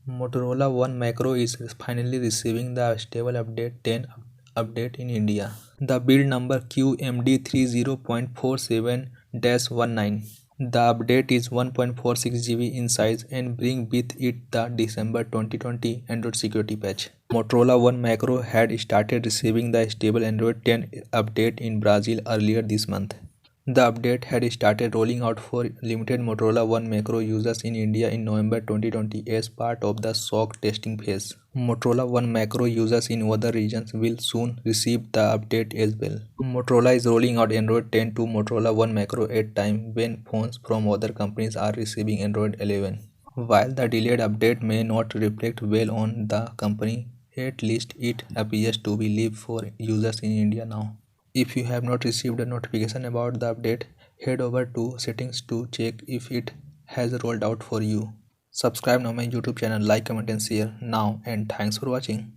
Motorola One Macro is finally receiving the stable update 10 update in India. The build number QMD30.47-19. The update is 1.46 GB in size and bring with it the December 2020 Android security patch. Motorola One Macro had started receiving the stable Android 10 update in Brazil earlier this month. The update had started rolling out for limited Motorola One Macro users in India in November 2020 as part of the shock testing phase. Motorola One Macro users in other regions will soon receive the update as well. Motorola is rolling out Android 10 to Motorola One Macro at time when phones from other companies are receiving Android 11. While the delayed update may not reflect well on the company, at least it appears to be live for users in India now. If you have not received a notification about the update, head over to settings to check if it has rolled out for you. Subscribe now my YouTube channel, like, comment and share now, and thanks for watching.